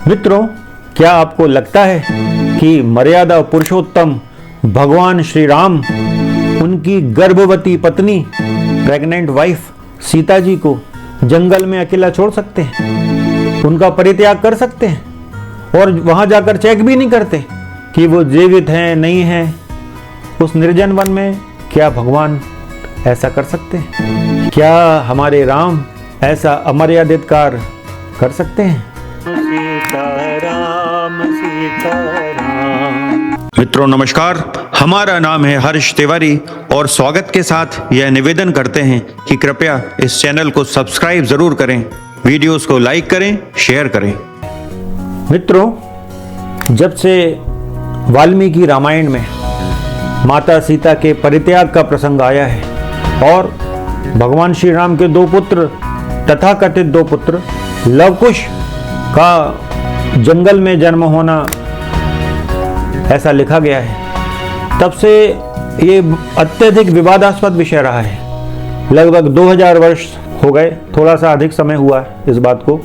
मित्रों, क्या आपको लगता है कि मर्यादा पुरुषोत्तम भगवान श्री राम उनकी गर्भवती पत्नी प्रेग्नेंट वाइफ सीता जी को जंगल में अकेला छोड़ सकते हैं, उनका परित्याग कर सकते हैं और वहां जाकर चेक भी नहीं करते कि वो जीवित हैं नहीं हैं? उस निर्जन वन में क्या भगवान ऐसा कर सकते हैं? क्या हमारे राम ऐसा अमर्यादित कार्य कर सकते हैं? सीताराम सीताराम। मित्रों नमस्कार, हमारा नाम है हर्ष तिवारी और स्वागत के साथ यह निवेदन करते हैं कि कृपया इस चैनल को सब्सक्राइब जरूर करें, वीडियोस को लाइक करें, शेयर करें। मित्रों, जब से वाल्मीकि रामायण में माता सीता के परित्याग का प्रसंग आया है और भगवान श्री राम के दो पुत्र तथाकथित दो पुत्र लवकुश का जंगल में जन्म होना ऐसा लिखा गया है, तब से ये अत्यधिक विवादास्पद विषय रहा है। लगभग 2000 वर्ष हो गए, थोड़ा सा अधिक समय हुआ इस बात को,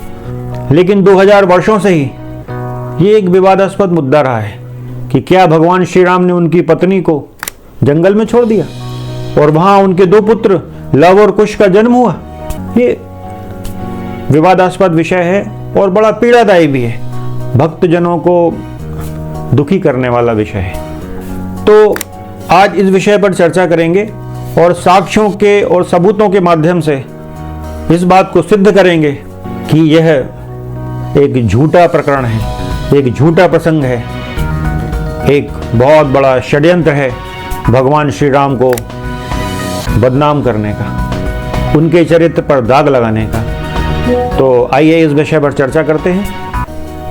लेकिन 2000 वर्षों से ही ये एक विवादास्पद मुद्दा रहा है कि क्या भगवान श्री राम ने उनकी पत्नी को जंगल में छोड़ दिया और वहां उनके दो पुत्र लव और कुश का जन्म हुआ। ये विवादास्पद विषय है और बड़ा पीड़ादायी भी है, भक्तजनों को दुखी करने वाला विषय है। तो आज इस विषय पर चर्चा करेंगे और साक्ष्यों के और सबूतों के माध्यम से इस बात को सिद्ध करेंगे कि यह एक झूठा प्रकरण है, एक झूठा प्रसंग है, एक बहुत बड़ा षड्यंत्र है भगवान श्री राम को बदनाम करने का, उनके चरित्र पर दाग लगाने का। तो आइए इस विषय पर चर्चा करते हैं।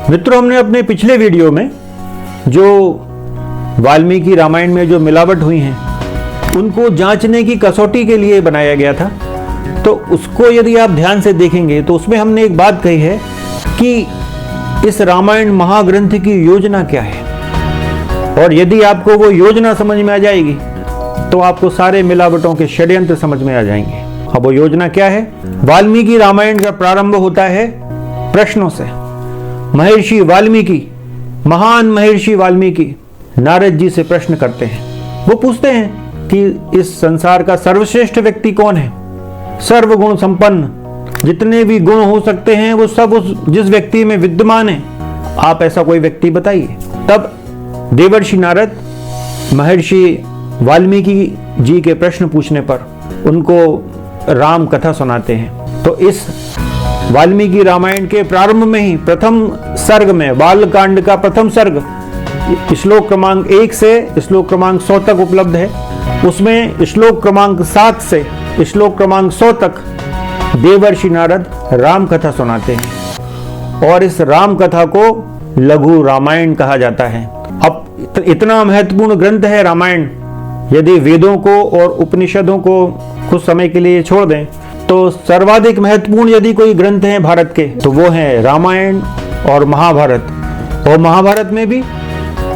मित्रों, हमने अपने पिछले वीडियो में जो वाल्मीकि रामायण में जो मिलावट हुई हैं उनको जांचने की कसौटी के लिए बनाया गया था। तो उसको यदि आप ध्यान से देखेंगे तो उसमें हमने एक बात कही है कि इस रामायण महाग्रंथ की योजना क्या है, और यदि आपको वो योजना समझ में आ जाएगी तो आपको सारे मिलावटों के षड्यंत्र समझ में आ जाएंगे। अब वो योजना क्या है? वाल्मीकि रामायण का प्रारंभ होता है प्रश्नों से। महर्षि वाल्मीकि, महान महर्षि वाल्मीकि नारद जी से प्रश्न करते हैं। वो पूछते हैं कि इस संसार का सर्वश्रेष्ठ व्यक्ति कौन है? सर्वगुण संपन्न, जितने भी गुण हो सकते हैं वो सब उस जिस व्यक्ति में विद्यमान है, आप ऐसा कोई व्यक्ति बताइए। तब देवर्षि नारद महर्षि वाल्मीकि जी के प्रश्न पूछने पर उनको राम कथा सुनाते हैं। तो इस वाल्मीकि रामायण के प्रारंभ में ही प्रथम सर्ग में, बालकांड का प्रथम सर्ग श्लोक क्रमांक 1 से श्लोक क्रमांक 100 तक उपलब्ध है। उसमें श्लोक क्रमांक 7 से श्लोक क्रमांक 100 तक देवर्षि नारद राम कथा सुनाते हैं और इस राम कथा को लघु रामायण कहा जाता है। अब इतना महत्वपूर्ण ग्रंथ है रामायण, यदि वेदों को और उपनिषदों को कुछ समय के लिए छोड़ दें तो सर्वाधिक महत्वपूर्ण यदि कोई ग्रंथ है भारत के तो वो है रामायण और महाभारत, और महाभारत में भी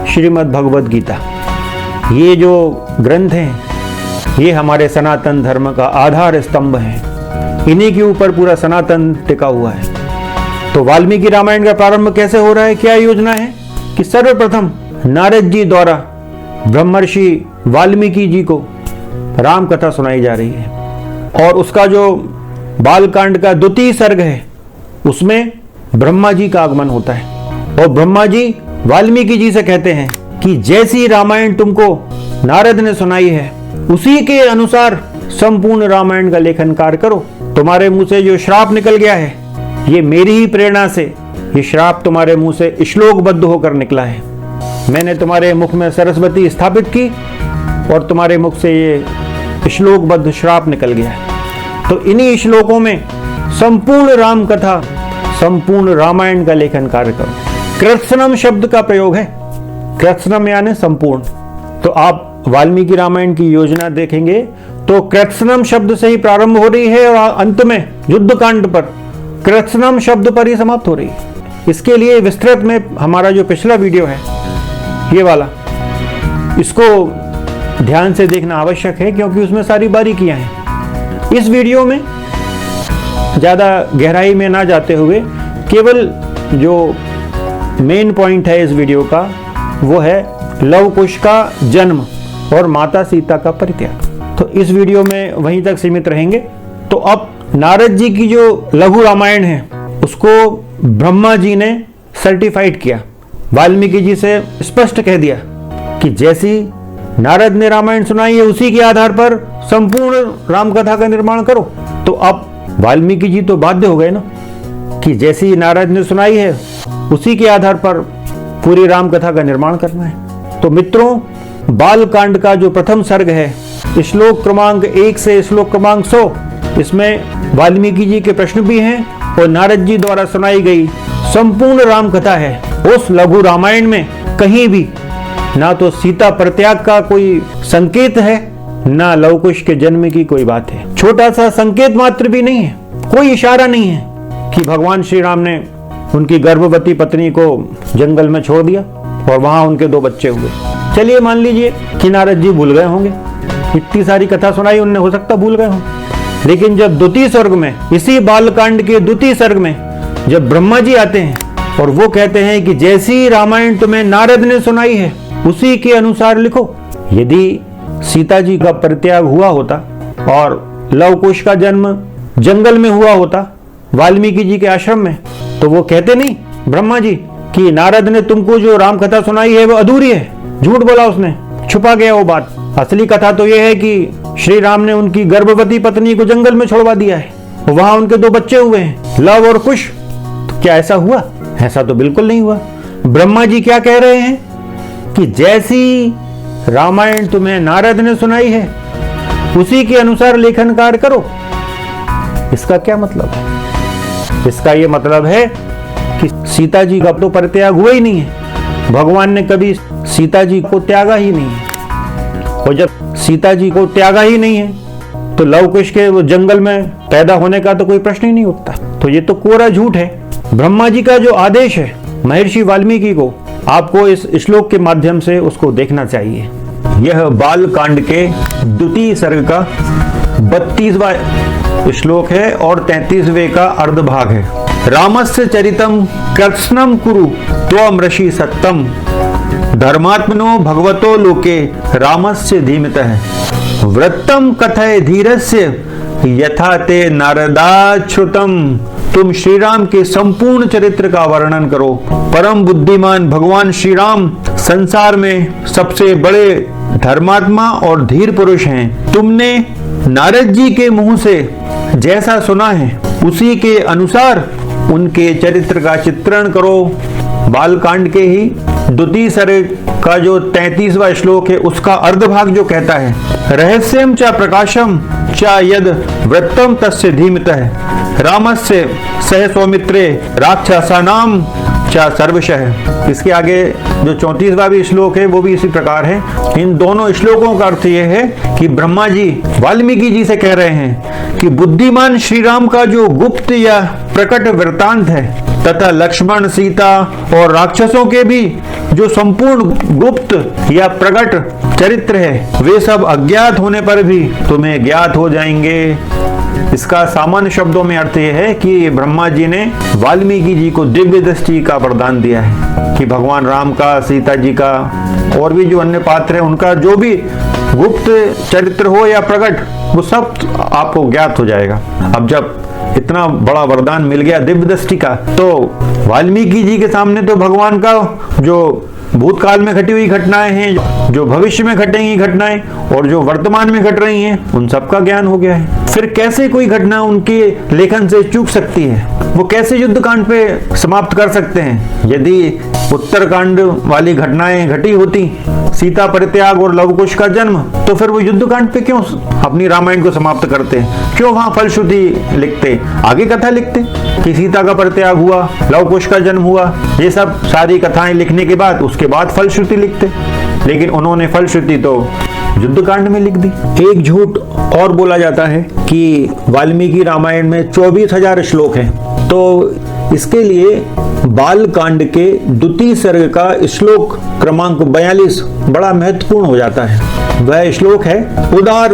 श्रीमद् भगवद गीता। ये जो ग्रंथ हैं ये हमारे सनातन धर्म का आधार स्तंभ है, इन्हीं के ऊपर पूरा सनातन टिका हुआ है। तो वाल्मीकि रामायण का प्रारंभ कैसे हो रहा है? क्या योजना है कि सर्वप्रथम नारद जी द्वारा ब्रह्मर्षि वाल्मीकि जी को राम कथा सुनाई जा रही है और उसका जो बालकांड का द्वितीय सर्ग है उसमें ब्रह्मा जी का आगमन होता है और ब्रह्मा जी वाल्मीकि जी से कहते हैं कि जैसी रामायण तुमको नारद ने सुनाई है उसी के अनुसार संपूर्ण रामायण का लेखन कार्य करो। तुम्हारे मुंह से जो श्राप निकल गया है ये मेरी ही प्रेरणा से, ये श्राप तुम्हारे मुंह से श्लोकबद्ध होकर निकला है। मैंने तुम्हारे मुख में सरस्वती स्थापित की और तुम्हारे मुख से ये श्लोकबद्ध श्राप निकल गया है। तो इन्हीं श्लोकों में संपूर्ण राम कथा, संपूर्ण रामायण का लेखन कार्य करो। कृत्स्नम शब्द का प्रयोग है, कृत्स्नम यानी संपूर्ण। तो आप वाल्मीकि रामायण की योजना देखेंगे तो कृत्स्नम शब्द से ही प्रारंभ हो रही है और अंत में युद्धकांड पर कृत्स्नम शब्द पर ही समाप्त हो रही है। इसके लिए विस्तृत में हमारा जो पिछला वीडियो है ये वाला, इसको ध्यान से देखना आवश्यक है क्योंकि उसमें सारी बारीकियां हैं। इस वीडियो में ज़्यादा गहराई में ना जाते हुए केवल जो मेन पॉइंट है इस वीडियो का, वो है लव कुश का जन्म और माता सीता का परित्याग। तो इस वीडियो में वहीं तक सीमित रहेंगे। तो अब नारद जी की जो लघु रामायण है उसको ब्रह्मा जी ने सर्टिफाइड किया, वाल्मीकि जी से स्पष्ट कह दिया कि जैसी नारद ने रामायण सुनाई है उसी के आधार पर संपूर्ण राम कथा का निर्माण करो। तो अब वाल्मीकि जी तो बाध्य हो गए ना कि जैसी नारद ने सुनाई है उसी के आधार पर पूरी राम कथा का निर्माण करना है। तो मित्रों, बाल कांड का जो प्रथम सर्ग है, श्लोक क्रमांक 1 से श्लोक क्रमांक 100, इसमें वाल्मीकि जी के प्रश्न भी हैं और नारद जी द्वारा सुनाई गई संपूर्ण राम कथा है। उस लघु रामायण में कहीं भी ना तो सीता परित्याग का कोई संकेत है, ना लव कुश के जन्म की कोई बात है। छोटा सा संकेत मात्र भी नहीं है, कोई इशारा नहीं है कि भगवान श्री राम ने उनकी गर्भवती पत्नी को जंगल में छोड़ दिया और वहां उनके 2 बच्चे हुए। चलिए मान लीजिए कि नारद जी भूल गए होंगे, इतनी सारी कथा सुनाई उन्हें, हो सकता भूल गए हों। लेकिन जब द्वितीय सर्ग में, इसी बालकांड के द्वितीय सर्ग में जब ब्रह्मा जी आते हैं और वो कहते हैं कि जैसी रामायण तुम्हें नारद ने सुनाई है उसी के अनुसार लिखो। यदि सीता जी का परित्याग हुआ होता और लव कुश का जन्म जंगल में हुआ होता वाल्मीकि जी के आश्रम में, तो वो कहते नहीं ब्रह्मा जी कि नारद ने तुमको जो राम कथा सुनाई है वो अधूरी है, झूठ बोला उसने, छुपा गया वो बात। असली कथा तो ये है कि श्री राम ने उनकी गर्भवती पत्नी को जंगल में छोड़वा दिया है, वहां उनके 2 बच्चे हुए हैं, लव और कुश। तो क्या ऐसा हुआ? ऐसा तो बिल्कुल नहीं हुआ। ब्रह्मा जी क्या कह रहे हैं कि जैसी रामायण तुम्हें नारद ने सुनाई है उसी के अनुसार लेखन कार्य करो। इसका क्या मतलब है? इसका ये मतलब है कि सीता जी का तो परित्याग हुआ ही नहीं है, भगवान ने कभी सीता जी को त्यागा ही नहीं है। और जब सीता जी को त्यागा ही नहीं है तो लव कुश के वो जंगल में पैदा होने का तो कोई प्रश्न ही नहीं उठता। तो ये तो कोरा झूठ है। ब्रह्मा जी का जो आदेश है महर्षि वाल्मीकि को, आपको इस श्लोक के माध्यम से उसको देखना चाहिए। यह बाल कांड के द्वितीय सर्ग का 32वां श्लोक है और 33वें का अर्ध भाग है। रामस्य चरितम कृष्णम कुरु त्वम ऋषि सत्तम धर्मात्मनो भगवतो लोके रामस्य धीमतः वृत्तम कथय धीरस्य यथा ते नारदाच्छ्रुतम। तुम श्री राम के संपूर्ण चरित्र का वर्णन करो। परम बुद्धिमान भगवान श्री राम संसार में सबसे बड़े धर्मात्मा और धीर पुरुष हैं। तुमने नारद जी के मुंह से जैसा सुना है उसी के अनुसार उनके चरित्र का चित्रण करो। बालकांड के ही द्वितीय सर्ग का जो 33वां श्लोक है उसका अर्धभाग जो कहता है रहस्यम च प्रकाशम च यद वृत्तम तस्य धीमतः रामस्य सह सौमित्रे राक्षसानाम च सर्वशः। इसके आगे जो 34वां भी श्लोक है वो भी इसी प्रकार है। इन दोनों श्लोकों का अर्थ यह है कि ब्रह्मा जी वाल्मीकि जी से कह रहे हैं कि बुद्धिमान श्री राम का जो गुप्त या प्रकट वृत्तांत है तथा लक्ष्मण, सीता और राक्षसों के भी जो संपूर्ण गुप्त या प्रकट चरित्र है वे सब अज्ञात होने पर भी तुम्हें ज्ञात हो जाएंगे। इसका सामान्य शब्दों में अर्थ यह है कि ब्रह्मा जी ने वाल्मीकि जी को दिव्य दृष्टि का वरदान दिया है कि भगवान राम का, सीता जी का और भी जो अन्य पात्र है उनका जो भी गुप्त चरित्र हो या प्रकट वो सब आपको ज्ञात हो जाएगा। अब जब इतना बड़ा वरदान मिल गया दिव्य दृष्टि का, तो वाल्मीकि जी के सामने तो भगवान का जो भूतकाल में घटी हुई घटनाएं हैं, जो भविष्य में घटेंगी घटनाएं और जो वर्तमान में घट रही हैं उन सबका ज्ञान हो गया है। फिर कैसे कोई घटना उनके लेखन से चूक सकती है? वो कैसे युद्धकांड पे समाप्त कर सकते हैं? यदि उत्तरकांड वाली घटनाएं घटी होती, सीता परित्याग और लव कुश का जन्म, तो फिर वो युद्धकांड पे क्यों अपनी रामायण को समाप्त करते? क्यों वहां फलश्रुति लिखते, आगे कथा लिखते कि सीता का परित्याग हुआ, लव कुश का जन्म हुआ, ये सब सारी कथाएं लिखने के बाद उसके बाद फलश्रुति लिखते। लेकिन उन्होंने फलश्रुति तो युद्धकांड में लिख दी। एक झूठ और बोला जाता है कि वाल्मीकि रामायण में 24,000 श्लोक हैं, तो इसके लिए बाल कांड के द्वितीय सर्ग का श्लोक क्रमांक 42 बड़ा महत्वपूर्ण हो जाता है। वह श्लोक है उदार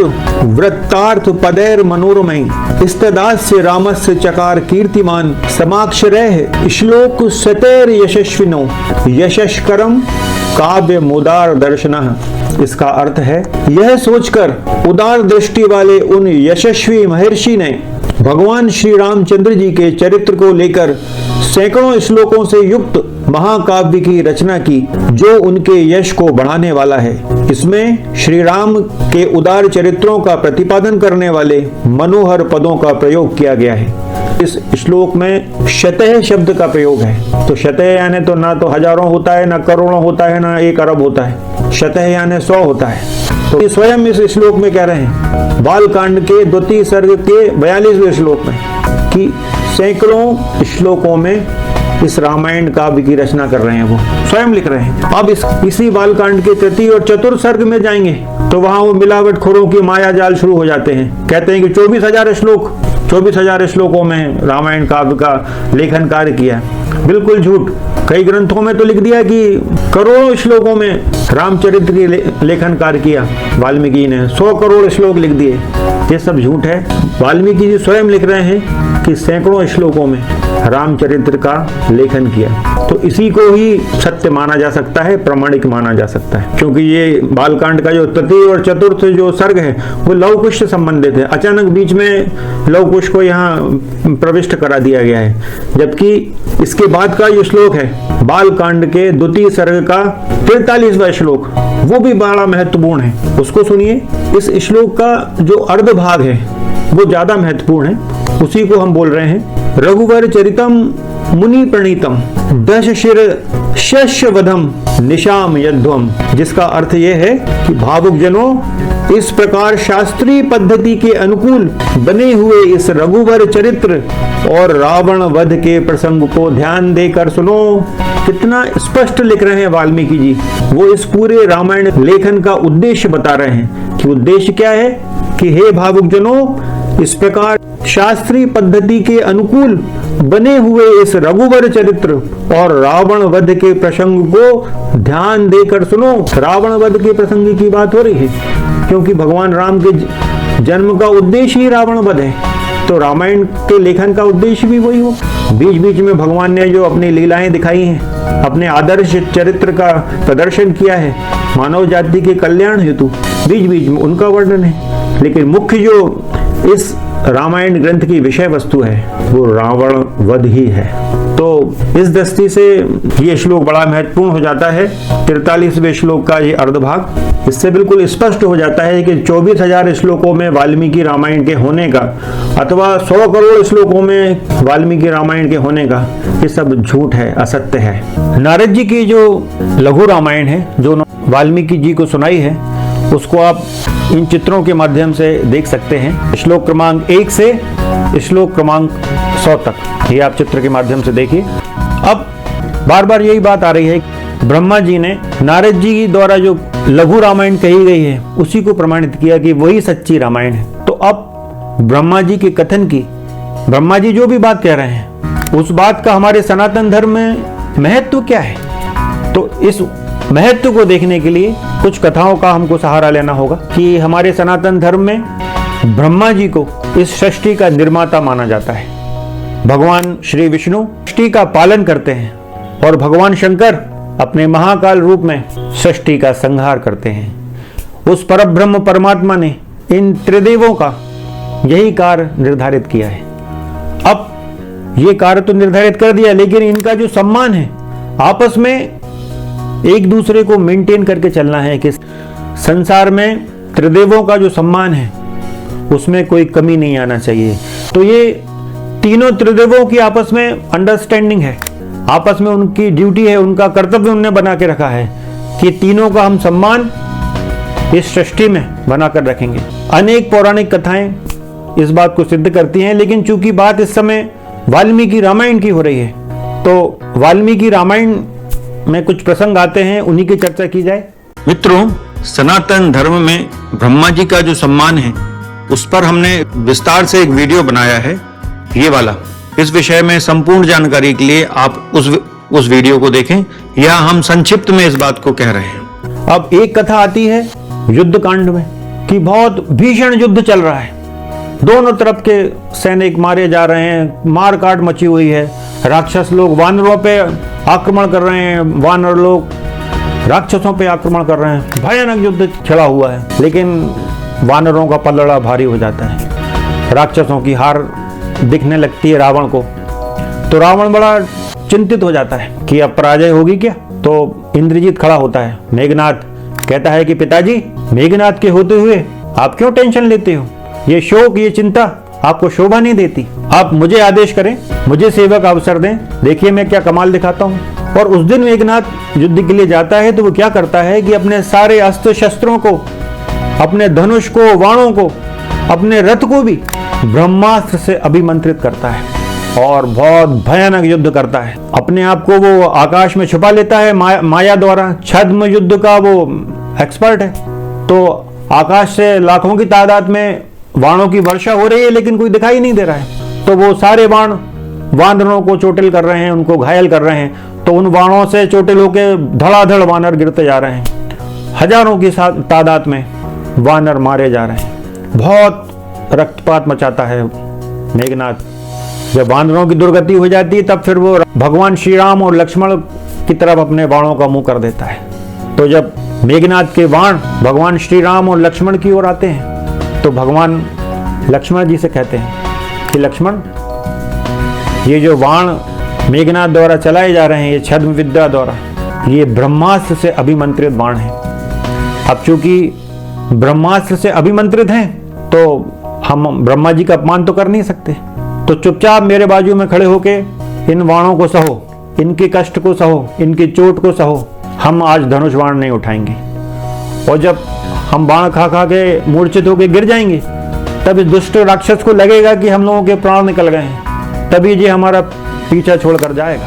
वृत्तार्थ पदैर मनोरमय स्तदास्य रामस्य चकार कीर्तिमान समाक्षरैः श्लोक सतैर यशस्विनो यशस्करम काव्य मुदार दर्शनः। इसका अर्थ है यह सोचकर उदार दृष्टि वाले उन यशस्वी महर्षि ने भगवान श्री रामचंद्र जी के चरित्र को लेकर सैकड़ों श्लोकों से युक्त महाकाव्य की रचना की जो उनके यश को बढ़ाने वाला है। इसमें श्री राम के उदार चरित्रों का प्रतिपादन करने वाले मनोहर पदों का प्रयोग किया गया है। इस श्लोक में शतः शब्द का प्रयोग है। तो शतः यानी तो ना तो हजारों होता है, ना करोड़ों होता है, ना 1 अरब होता है। शतः यानी 100 होता है। तो स्वयं इस श्लोक में कह रहे हैं बालकांड के 2 सर्ग के 42वें श्लोक में कि सैकड़ों श्लोकों में इस रामायण काव्य की रचना कर रहे हैं, वो स्वयं लिख रहे हैं। अब इसी बालकांड के 3 और 4 सर्ग में जाएंगे तो वहां वो मिलावटखोरों की माया जाल शुरू हो जाते हैं। कहते हैं कि 24,000 श्लोकों में रामायण काव्य का लेखन कार्य किया। बिल्कुल झूठ। कई ग्रंथों में तो लिख दिया कि करोड़ों श्लोकों में रामचरित्र की लेखन कार्य किया वाल्मीकि ने, 100 करोड़ श्लोक लिख दिए। ये सब झूठ है। वाल्मीकि जी स्वयं लिख रहे हैं कि सैकड़ों श्लोकों में रामचरित्र का लेखन किया। तो इसी को ही सत्य माना जा सकता है, प्रमाणिक माना जा सकता है, क्योंकि ये बालकांड का जो 3 और 4 जो सर्ग है वो लव कुश से संबंधित है। अचानक बीच में लव कुश को यहाँ प्रविष्ट करा दिया गया है, जबकि इसके बाद का जो श्लोक है बालकांड के 2 सर्ग का 43वां श्लोक, वो भी बड़ा महत्वपूर्ण है। उसको सुनिए। इस श्लोक का जो अर्ध भाग है वो ज्यादा महत्वपूर्ण है। उसी को हम बोल रहे हैं। रघुवर चरितम मुनि प्रणीतम दश शिर शस्य वधम निशाम यध्वम, जिसका अर्थ यह है कि भावुक जनों इस प्रकार शास्त्रीय पद्धति के अनुकूल बने हुए इस रघुवर चरित्र और रावण वध के प्रसंग को ध्यान देकर सुनो। कितना स्पष्ट लिख रहे हैं वाल्मीकि जी। वो इस पूरे रामायण लेखन का उद्देश्य बता रहे हैं कि उद्देश्य क्या है कि हे भावुक जनों, इस प्रकार शास्त्रीय पद्धति के अनुकूल बने हुए इस रघुवर चरित्र और रावण वध के प्रसंग को ध्यान देकर सुनो। रावण वध के प्रसंग की बात हो रही है क्योंकि भगवान राम के जन्म का उद्देश्य ही रावण वध है, तो रामायण के लेखन का उद्देश्य भी वही हो। बीच बीच में भगवान ने जो अपनी लीलाएं दिखाई हैं, अपने आदर्श चरित्र का प्रदर्शन किया है मानव जाति के कल्याण हेतु, बीच बीच में उनका वर्णन है। लेकिन मुख्य जो इस रामायण ग्रंथ की विषय वस्तु है वो रावण वध ही है। तो इस दृष्टि से ये श्लोक बड़ा महत्वपूर्ण हो जाता है। 43वें श्लोक का ये अर्धभाग, इससे बिल्कुल स्पष्ट हो जाता है कि 24,000 श्लोकों में वाल्मीकि रामायण के होने का अथवा 100 करोड़ श्लोकों में वाल्मीकि रामायण के होने का ये सब झूठ है, असत्य है। नारद जी की जो लघु रामायण है जो वाल्मीकि जी को सुनाई है, उसको आप इन चित्रों के माध्यम से देख सकते हैं। श्लोक क्रमांक 1 से श्लोक क्रमांक 100 तक ये आप चित्र के माध्यम से देखिए। अब बार बार यही बात आ रही है, ब्रह्मा जी ने नारद जी द्वारा जो लघु रामायण कही गई है उसी को प्रमाणित किया कि वही सच्ची रामायण है। तो अब ब्रह्मा जी के कथन की, ब्रह्मा जी जो भी बात कह रहे हैं उस बात का हमारे सनातन धर्म में महत्व क्या है। तो इस महत्व को देखने के लिए कुछ कथाओं का हमको सहारा लेना होगा कि हमारे सनातन धर्म में ब्रह्मा जी को इस सृष्टि का निर्माता माना जाता है। भगवान श्री विष्णु सृष्टि का पालन करते हैं और भगवान शंकर अपने महाकाल रूप में सृष्टि का संहार करते हैं। उस परब्रह्म परमात्मा ने इन त्रिदेवों का यही कार्य निर्धारित किया है। अब ये कार्य तो निर्धारित कर दिया, लेकिन इनका जो सम्मान है आपस में एक दूसरे को मेंटेन करके चलना है कि संसार में त्रिदेवों का जो सम्मान है उसमें कोई कमी नहीं आना चाहिए। तो ये तीनों त्रिदेवों की आपस में अंडरस्टैंडिंग है, आपस में उनकी ड्यूटी है, उनका कर्तव्य उन्होंने बना के रखा है कि तीनों का हम सम्मान इस सृष्टि में बनाकर रखेंगे। अनेक पौराणिक कथाएं इस बात को सिद्ध करती हैं, लेकिन चूंकि बात इस समय वाल्मीकि रामायण की हो रही है तो वाल्मीकि रामायण में कुछ प्रसंग आते हैं, उन्हीं की चर्चा की जाए। मित्रों, सनातन धर्म में ब्रह्मा जी का जो सम्मान है उस पर हमने विस्तार से एक वीडियो बनाया है, ये वाला। इस विषय में संपूर्ण जानकारी के लिए आप उस वीडियो को देखें। यह हम संक्षिप्त में इस बात को कह रहे हैं। अब एक कथा आती है युद्ध कांड में कि बहुत भीषण युद्ध चल रहा है, दोनों तरफ के सैनिक मारे जा रहे हैं, मार काट मची हुई है, राक्षस लोग वानरों पे आक्रमण कर रहे हैं, वानर लोग राक्षसों पे आक्रमण कर रहे हैं, भयानक युद्ध छिड़ा हुआ है। लेकिन वानरों का पलड़ा भारी हो जाता है, राक्षसों की हार दिखने लगती है रावण को। तो रावण बड़ा चिंतित हो जाता है कि अब पराजय होगी क्या। तो इंद्रजीत खड़ा होता है, मेघनाथ कहता है कि पिताजी, मेघनाथ के होते हुए आप क्यों टेंशन लेते हो, ये शोक ये चिंता आपको शोभा नहीं देती। आप मुझे आदेश करें, मुझे सेवक अवसर दें, देखिए मैं क्या कमाल दिखाता हूँ। और उस दिन मेघनाथ युद्ध के लिए जाता है तो वो क्या करता है कि अपने सारे अस्त्र शस्त्रों को, अपने धनुष को, बाणों को, अपने रथ को भी ब्रह्मास्त्र से अभिमंत्रित करता है और बहुत भयानक युद्ध करता है। अपने आप को वो आकाश में छुपा लेता है माया द्वारा, छद्म युद्ध का वो एक्सपर्ट है। तो आकाश से लाखों की तादाद में बाणों की वर्षा हो रही है लेकिन कोई दिखाई नहीं दे रहा है। तो वो सारे बाण वानरों को चोटिल कर रहे हैं, उनको घायल कर रहे हैं। तो उन बाणों से चोटिल होकर धड़ाधड़ वानर गिरते जा रहे हैं, हजारों की तादाद में वानर मारे जा रहे हैं। बहुत रक्तपात मचाता है मेघनाथ। जब वानरों की दुर्गति हो जाती है तब फिर वो भगवान श्री राम और लक्ष्मण की तरफ अपने बाणों का मुंह कर देता है। तो जब मेघनाथ के बाण भगवान श्री राम और लक्ष्मण की ओर आते हैं तो भगवान लक्ष्मण जी से कहते हैं कि लक्ष्मण, ये जो बाण मेघनाथ द्वारा चलाए जा रहे हैं, ये छद्म विद्या द्वारा, ये ब्रह्मास्त्र से अभिमंत्रित बाण हैं। अब चूंकि ब्रह्मास्त्र से अभिमंत्रित हैं तो हम ब्रह्मा जी का अपमान तो कर नहीं सकते। तो चुपचाप मेरे बाजू में खड़े होके इन बाणों को सहो, इनके कष्ट को सहो, इनकी चोट को सहो। हम आज धनुष बाण नहीं उठाएंगे और जब हम बाण खा खा के मूर्छित होकर गिर जाएंगे तब इस दुष्ट राक्षस को लगेगा कि हम लोगों के प्राण निकल गए हैं, तभी ये हमारा पीछा छोड़कर जाएगा।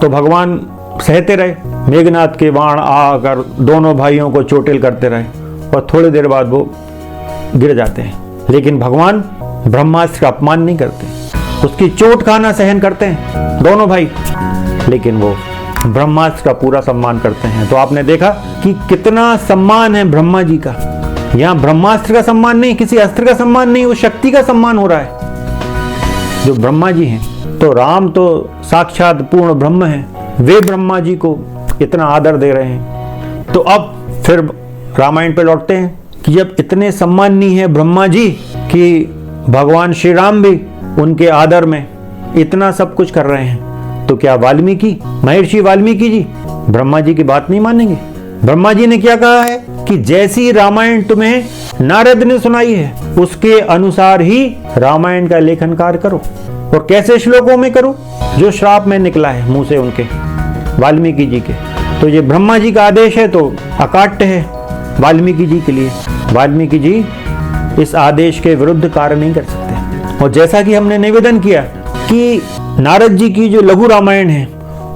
तो भगवान सहते रहे, मेघनाथ के बाण आकर दोनों भाइयों को चोटिल करते रहे और थोड़ी देर बाद वो गिर जाते हैं। लेकिन भगवान ब्रह्मास्त्र का अपमान नहीं करते, उसकी चोट खाना सहन करते हैं दोनों भाई, लेकिन वो ब्रह्मास्त्र का पूरा सम्मान करते हैं। तो आपने देखा कि कितना सम्मान है ब्रह्मा जी का। यहाँ ब्रह्मास्त्र का सम्मान नहीं, किसी अस्त्र का सम्मान नहीं, वो शक्ति का सम्मान हो रहा है जो ब्रह्मा जी हैं। तो राम तो साक्षात पूर्ण ब्रह्म है, वे ब्रह्मा जी को इतना आदर दे रहे हैं। तो अब फिर रामायण पे लौटते हैं कि जब इतने सम्माननीय है ब्रह्मा जी कि भगवान श्री राम भी उनके आदर में इतना सब कुछ कर रहे हैं, तो क्या वाल्मीकि, महर्षि वाल्मीकि जी ब्रह्मा जी की बात नहीं मानेंगे? ब्रह्मा जी ने क्या कहा है कि जैसी रामायण तुम्हें नारद ने सुनाई है उसके अनुसार ही रामायण का लेखन कार्य करो। और कैसे श्लोकों में करो? जो श्राप में निकला है मुंह से उनके, वाल्मीकि जी के। तो ये ब्रह्मा जी का आदेश है तो अकाट्य है वाल्मीकि जी के लिए। वाल्मीकि जी इस आदेश के विरुद्ध कार्य नहीं कर सकते। और जैसा कि हमने निवेदन किया कि नारद जी की जो लघु रामायण है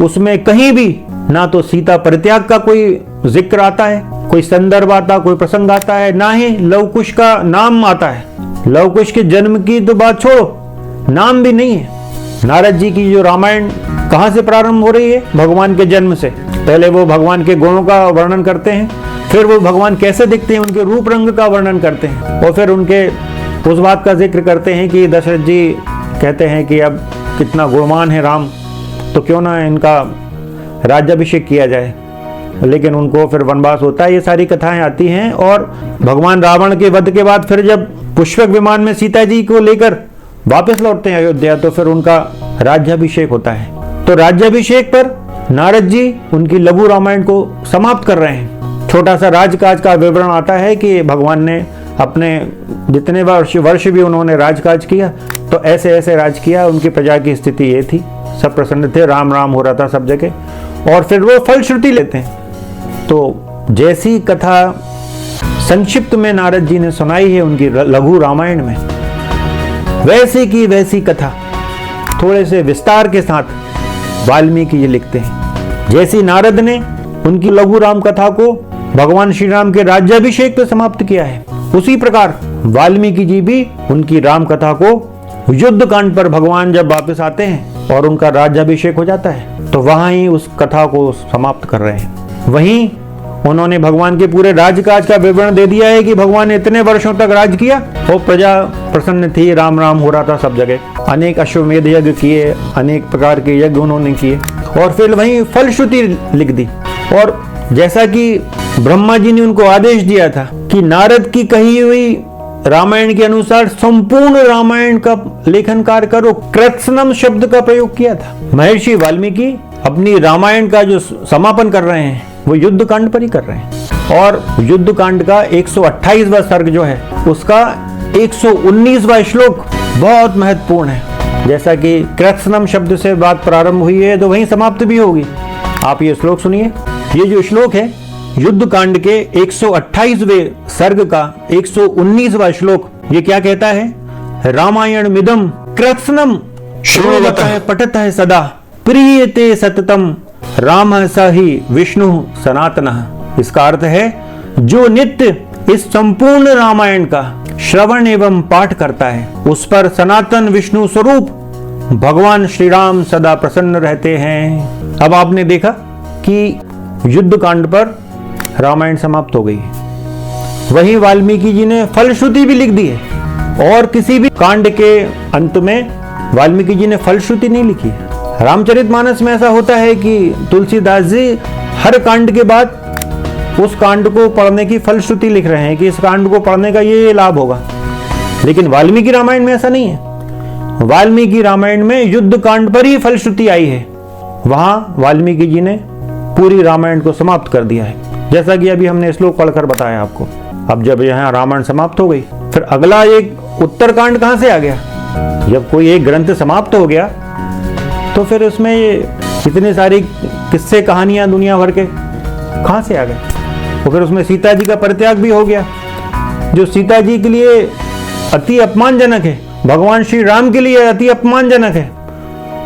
उसमें कहीं भी ना तो सीता परित्याग का कोई जिक्र आता है, कोई संदर्भ आता, कोई प्रसंग आता है, ना ही लव कुश का नाम आता है। लव कुश के जन्म की तो बात छोड़ो, नाम भी नहीं है। नारद जी की जो रामायण कहाँ से प्रारंभ हो रही है? भगवान के जन्म से। पहले वो भगवान के गुणों का वर्णन करते हैं, फिर वो भगवान कैसे दिखते हैं उनके रूप रंग का वर्णन करते हैं, और फिर उनके उस बात का जिक्र करते हैं कि दशरथ जी कहते हैं कि अब कितना गुणवान है राम, तो क्यों ना इनका राज्याभिषेक किया जाए। लेकिन उनको फिर वनवास होता है, ये सारी कथाएं आती हैं। और भगवान रावण के वध के बाद फिर जब पुष्पक विमान में सीता जी को लेकर वापस लौटते हैं अयोध्या, तो फिर उनका राज्याभिषेक होता है। तो राज्याभिषेक पर नारद जी उनकी लघु रामायण को समाप्त कर रहे हैं। छोटा सा राजकाज का विवरण आता है कि भगवान ने अपने जितने वर्ष भी उन्होंने राजकाज किया तो ऐसे ऐसे राज किया, उनकी प्रजा की स्थिति ये थी, सब प्रसन्न थे, राम राम हो रहा था सब जगह। और फिर वो फलश्रुति लेते हैं। तो जैसी कथा संक्षिप्त में नारद जी ने सुनाई है उनकी लघु रामायण में, वैसी की वैसी कथा थोड़े से विस्तार के साथ वाल्मीकि जी लिखते हैं। जैसी नारद ने उनकी लघु राम कथा को भगवान श्री राम के राज्याभिषेक पर समाप्त किया है, उसी प्रकार वाल्मीकि जी भी उनकी राम कथा को युद्ध कांड पर भगवान जब वापस आते हैं और उनका राज्याभिषेक हो जाता है तो वहां ही उस कथा को समाप्त कर रहे हैं। वहीं उन्होंने भगवान के पूरे राजकाज का विवरण दे दिया है कि भगवान ने इतने वर्षों तक राज किया और प्रजा प्रसन्न थी, राम राम हो रहा था सब जगह। अनेक अश्वमेध यज्ञ किए, अनेक प्रकार के यज्ञ उन्होंने किए और फिर वहीं फलश्रुति लिख दी। और जैसा कि ब्रह्मा जी ने उनको आदेश दिया था कि नारद की कही हुई रामायण के अनुसार संपूर्ण रामायण का लेखन कार्य करो, कृत्स्नम शब्द का प्रयोग किया था। महर्षि वाल्मीकि अपनी रामायण का जो समापन कर रहे हैं वो युद्ध कांड पर ही कर रहे हैं और युद्ध कांड का 128वां सर्ग जो है उसका 119वां श्लोक बहुत महत्वपूर्ण है। जैसा कि कृत्स्नम शब्द से बात प्रारंभ हुई है तो वहीं समाप्त भी होगी। आप ये श्लोक सुनिए। ये जो श्लोक है युद्ध कांड के 128वें सर्ग का 119वां श्लोक, ये क्या कहता है? रामायण मिदम कृत्स्नम श्रुणवतः पठतः सदा प्रीयते सततम राम स ही विष्णु सनातनः। इसका अर्थ है जो नित्य इस संपूर्ण रामायण का श्रवण एवं पाठ करता है उस पर सनातन विष्णु स्वरूप भगवान श्री राम सदा प्रसन्न रहते हैं। अब आपने देखा कि युद्ध कांड पर रामायण समाप्त हो गई है। वहीं वाल्मीकि जी ने फलश्रुति भी लिख दी है और किसी भी कांड के अंत में वाल्मीकि जी ने फलश्रुति नहीं लिखी है। रामचरितमानस में ऐसा होता है कि तुलसीदास जी हर कांड के बाद उस कांड को पढ़ने की फलश्रुति लिख रहे हैं कि इस कांड को पढ़ने का ये लाभ होगा, लेकिन वाल्मीकि रामायण में ऐसा नहीं है। वाल्मीकि रामायण में युद्ध कांड पर ही फलश्रुति आई है। वहां वाल्मीकि जी ने पूरी रामायण को समाप्त कर दिया है, जैसा कि अभी हमने श्लोक पढ़कर बताया आपको। अब जब यहाँ रामायण समाप्त हो गई, फिर अगला एक उत्तरकांड कहां से आ गया? जब कोई एक ग्रंथ समाप्त हो गया तो फिर उसमें इतनी सारी किस्से कहानियां दुनिया भर के कहां से आ गए? तो फिर उसमें सीता जी का परित्याग भी हो गया, जो सीता जी के लिए अति अपमानजनक है, भगवान श्री राम के लिए अति अपमानजनक है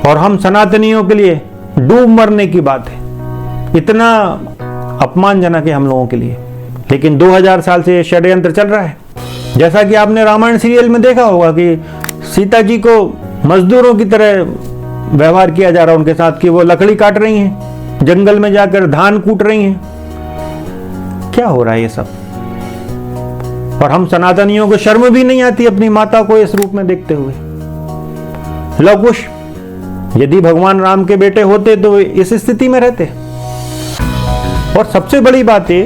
और हम सनातनियों के लिए डूब मरने की बात है। इतना अपमानजनक है हम लोगों के लिए, लेकिन 2000 साल से षड्यंत्र चल रहा है। जैसा कि आपने रामायण सीरियल में देखा होगा कि सीता जी को मजदूरों की तरह व्यवहार किया जा रहा है उनके साथ, कि वो लकड़ी काट रही हैं, जंगल में जाकर धान कूट रही हैं। क्या हो रहा है ये सब? और हम सनातनियों को शर्म भी नहीं आती अपनी माता को इस रूप में देखते हुए। लव कुश यदि भगवान राम के बेटे होते तो इस स्थिति में रहते। और सबसे बड़ी बात है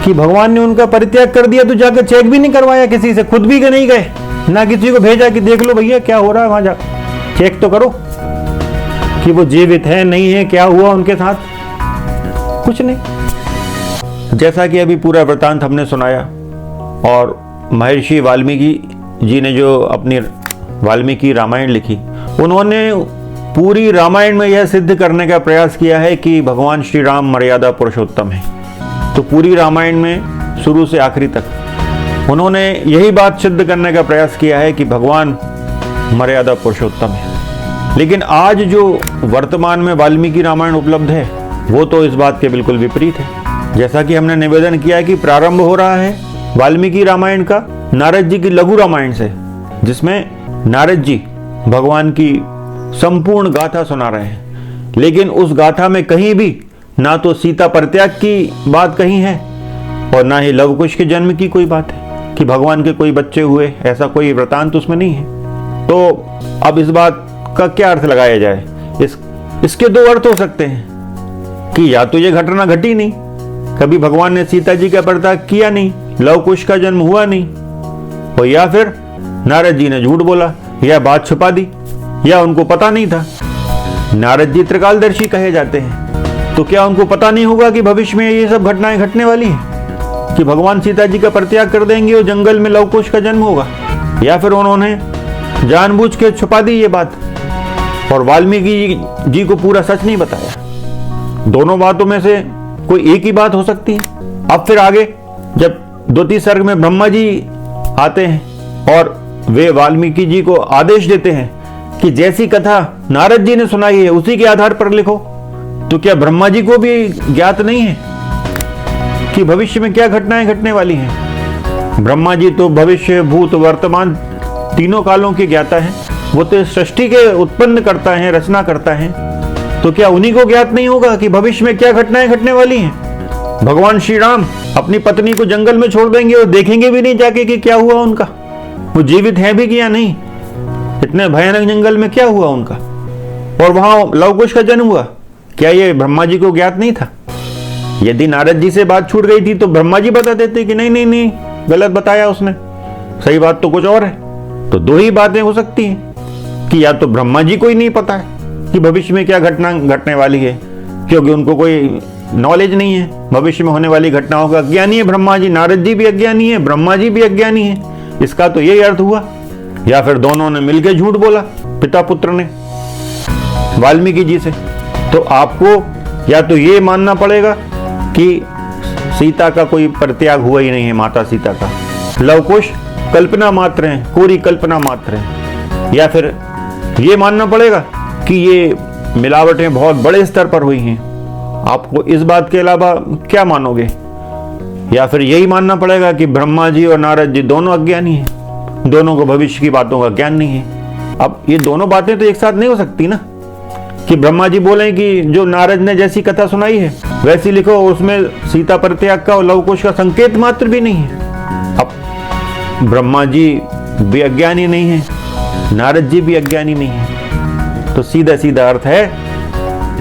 कि भगवान ने उनका परित्याग कर दिया तो जाकर चेक भी नहीं करवाया किसी से, खुद भी नहीं गए, ना किसी को भेजा कि देख लो भैया क्या हो रहा है, वहां जा चेक तो करो कि वो जीवित है नहीं है, क्या हुआ उनके साथ, कुछ नहीं। जैसा कि अभी पूरा वृतांत हमने सुनाया और महर्षि वाल्मीकि जी ने जो अपनी वाल्मीकि रामायण लिखी, उन्होंने पूरी रामायण में यह सिद्ध करने का प्रयास किया है कि भगवान श्री राम मर्यादा पुरुषोत्तम है। तो पूरी रामायण में शुरू से आखिरी तक उन्होंने यही बात सिद्ध करने का प्रयास किया है कि भगवान मर्यादा पुरुषोत्तम है। लेकिन आज जो वर्तमान में वाल्मीकि रामायण उपलब्ध है वो तो इस बात के बिल्कुल विपरीत है। जैसा कि हमने निवेदन किया कि प्रारंभ हो रहा है वाल्मीकि रामायण का नारद जी की लघु रामायण से, जिसमें नारद जी भगवान की संपूर्ण गाथा सुना रहे हैं। लेकिन उस गाथा में कहीं भी ना तो सीता परित्याग की बात कही है और ना ही लव कुश के जन्म की कोई बात है कि भगवान के कोई बच्चे हुए, ऐसा कोई वृतांत उसमें नहीं है। तो अब इस बात का क्या अर्थ लगाया जाए? इसके दो अर्थ हो सकते हैं कि या तो ये घटना घटी नहीं, कभी भगवान ने सीता जी का परित्याग किया नहीं, लव कुश का जन्म हुआ नहीं, और या फिर नारद जी ने झूठ बोला या बात छुपा दी या उनको पता नहीं था। नारद जी त्रिकालदर्शी कहे जाते हैं, तो क्या उनको पता नहीं होगा कि भविष्य में ये सब घटनाएं घटने वाली हैं कि भगवान सीता जी का परित्याग कर देंगे और जंगल में लव कुश का जन्म होगा? या फिर उन्होंने जानबूझ के छुपा दी ये बात और वाल्मीकि जी को पूरा सच नहीं बताया? दोनों बातों में से कोई एक ही बात हो सकती है। अब फिर आगे जब 2-3 सर्ग में ब्रह्मा जी आते हैं और वे वाल्मीकि जी को आदेश देते हैं कि जैसी कथा नारद जी ने सुनाई है उसी के आधार पर लिखो, तो क्या ब्रह्मा जी को भी ज्ञात नहीं है कि भविष्य में क्या घटनाएं घटने वाली हैं? ब्रह्मा जी तो भविष्य भूत वर्तमान तीनों कालों के ज्ञाता हैं। वो तो सृष्टि के उत्पन्न करता है, रचना करता है। तो क्या उन्हीं को ज्ञात नहीं होगा कि भविष्य में क्या घटनाएं घटने वाली हैं? भगवान श्री राम अपनी पत्नी को जंगल में छोड़ देंगे और देखेंगे भी नहीं जाके कि क्या हुआ उनका, वो जीवित है भी कि या नहीं, इतने भयानक जंगल में क्या हुआ उनका। और वहां लव कुश का जन्म हुआ, क्या ये ब्रह्मा जी को ज्ञात नहीं था? यदि नारद जी से बात छूट गई थी तो ब्रह्मा जी बता देते कि नहीं नहीं नहीं, गलत बताया उसने, सही बात तो कुछ और है। तो दो ही बातें हो सकती हैं कि या तो ब्रह्मा जी को ही नहीं पता है कि भविष्य में क्या घटना घटने वाली है, क्योंकि उनको कोई नॉलेज नहीं है भविष्य में होने वाली घटनाओं का, अज्ञानी है ब्रह्मा जी, नारद जी भी अज्ञानी है, ब्रह्मा जी भी अज्ञानी है, इसका तो यही अर्थ हुआ। या फिर दोनों ने मिलकर झूठ बोला, पिता पुत्र ने वाल्मीकि जी से। तो आपको या तो ये मानना पड़ेगा कि सीता का कोई परित्याग हुआ ही नहीं है, माता सीता का, लव कुश कल्पना मात्र है, कोरी कल्पना मात्र है, या फिर ये मानना पड़ेगा कि ये मिलावटें बहुत बड़े स्तर पर हुई हैं। आपको इस बात के अलावा क्या मानोगे? या फिर यही मानना पड़ेगा कि ब्रह्मा जी और नारद जी दोनों अज्ञानी हैं, दोनों को भविष्य की बातों का ज्ञान नहीं है। अब ये दोनों बातें तो एक साथ नहीं हो सकती ना, कि ब्रह्मा जी बोले कि जो नारद ने जैसी कथा सुनाई है वैसी लिखो, उसमें सीता परित्याग का और लव कुश का संकेत मात्र भी नहीं है। अब ब्रह्मा जी भी अज्ञानी नहीं है, नारद जी भी अज्ञानी नहीं है, तो सीधा सीधा अर्थ है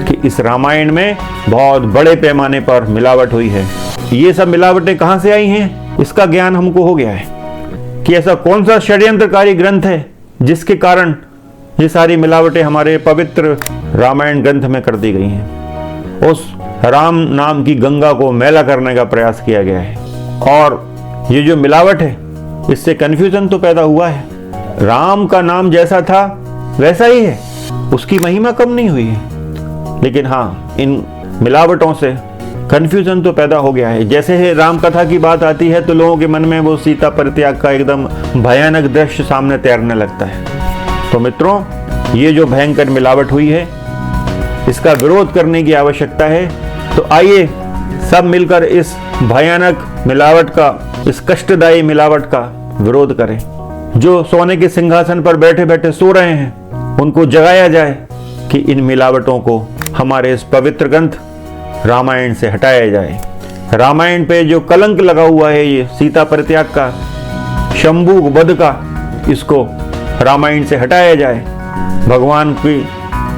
कि इस रामायण में बहुत बड़े पैमाने पर मिलावट हुई है। ये सब मिलावटें कहां से आई हैं, इसका ज्ञान हमको हो गया है कि ऐसा कौन सा षड्यंत्रकारी ग्रंथ है जिसके कारण ये सारी मिलावटें हमारे पवित्र रामायण ग्रंथ में कर दी गई हैं। उस राम नाम की गंगा को मैला करने का प्रयास किया गया है, और ये जो मिलावट है इससे कन्फ्यूजन तो पैदा हुआ है। राम का नाम जैसा था वैसा ही है, उसकी महिमा कम नहीं हुई है, लेकिन हाँ, इन मिलावटों से कन्फ्यूजन तो पैदा हो गया है। जैसे ही राम कथा की बात आती है तो लोगों के मन में वो सीता परित्याग का एकदम भयानक दृश्य सामने तैरने लगता है। तो मित्रों, ये जो भयंकर मिलावट हुई है इसका विरोध करने की आवश्यकता है। तो आइए सब मिलकर इस भयानक मिलावट का, इस कष्टदायी मिलावट का विरोध करें। जो सोने के सिंहासन पर बैठे बैठे सो रहे हैं उनको जगाया जाए कि इन मिलावटों को हमारे इस पवित्र ग्रंथ रामायण से हटाया जाए। रामायण पे जो कलंक लगा हुआ है, ये सीता परित्याग का, शंभु वध का, इसको रामायण से हटाया जाए। भगवान की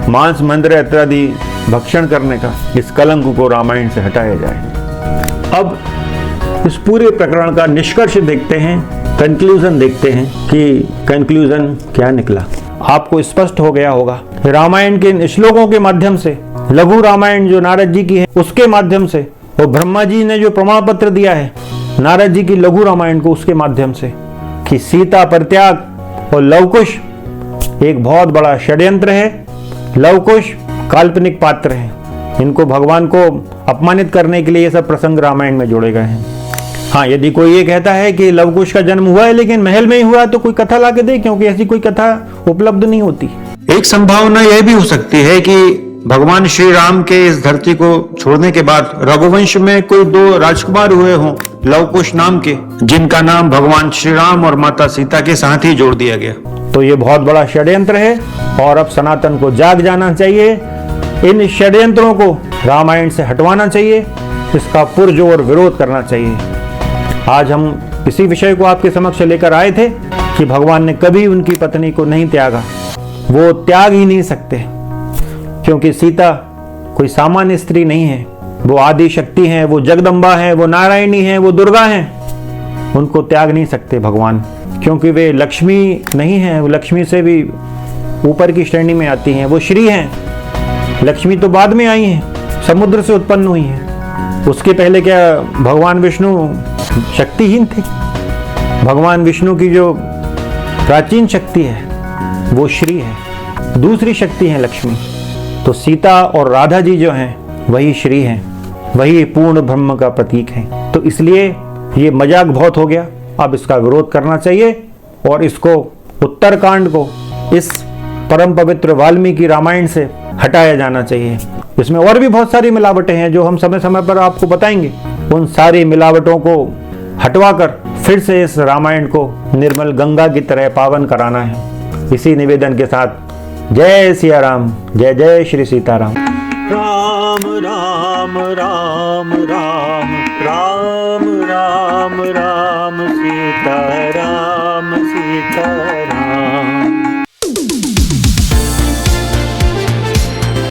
मांस मंदिर इत्यादि भक्षण करने का इस कलंक को रामायण से हटाया जाए। अब इस पूरे प्रकरण का निष्कर्ष देखते हैं, कंक्लूजन देखते हैं कि कंक्लूजन क्या निकला। आपको स्पष्ट हो गया होगा रामायण के इन श्लोकों के माध्यम से, लघु रामायण जो नारद जी की है उसके माध्यम से, और ब्रह्मा जी ने जो प्रमाण पत्र दिया है नारद जी की लघु रामायण को, उसके माध्यम से, कि सीता परित्याग और लव कुश एक बहुत बड़ा षड्यंत्र है। लव कुश काल्पनिक पात्र हैं, इनको भगवान को अपमानित करने के लिए ये सब प्रसंग रामायण में जोड़े गए हैं। हाँ, यदि कोई ये कहता है कि लव कुश का जन्म हुआ है लेकिन महल में ही हुआ, तो कोई कथा ला के दे, क्योंकि ऐसी कोई कथा उपलब्ध नहीं होती। एक संभावना यह भी हो सकती है कि भगवान श्री राम के इस धरती को छोड़ने के बाद रघुवंश में कोई दो राजकुमार हुए हों लव कुश नाम के, जिनका नाम भगवान श्री राम और माता सीता के साथ ही जोड़ दिया गया। तो ये बहुत बड़ा षड्यंत्र है, और अब सनातन को जाग जाना चाहिए, इन षड्यंत्रों को रामायण से हटवाना चाहिए, इसका पुरजोर विरोध करना चाहिए। आज हम इसी विषय को आपके समक्ष लेकर आए थे कि भगवान ने कभी उनकी पत्नी को नहीं त्यागा, वो त्याग ही नहीं सकते, क्योंकि सीता कोई सामान्य स्त्री नहीं है, वो आदि शक्ति है, वो जगदम्बा है, वो नारायणी है, वो दुर्गा है, उनको त्याग नहीं सकते भगवान, क्योंकि वे लक्ष्मी नहीं है, वो लक्ष्मी से भी ऊपर की श्रेणी में आती हैं, वो श्री हैं। लक्ष्मी तो बाद में आई हैं, समुद्र से उत्पन्न हुई हैं। उसके पहले क्या भगवान विष्णु शक्तिहीन थे? भगवान विष्णु की जो प्राचीन शक्ति है वो श्री है, दूसरी शक्ति है लक्ष्मी। तो सीता और राधा जी जो हैं वही श्री हैं, वही पूर्ण ब्रह्म का प्रतीक हैं। तो इसलिए ये मजाक बहुत हो गया, अब इसका विरोध करना चाहिए, और इसको उत्तरकांड को इस परम पवित्र वाल्मीकि रामायण से हटाया जाना चाहिए। इसमें और भी बहुत सारी मिलावटें हैं जो हम समय समय पर आपको बताएंगे। उन सारी मिलावटों को हटवाकर फिर से इस रामायण को निर्मल गंगा की तरह पावन कराना है। इसी निवेदन के साथ जय सिया राम, जय जय श्री सीताराम। राम राम राम राम राम राम राम सीता राम सीता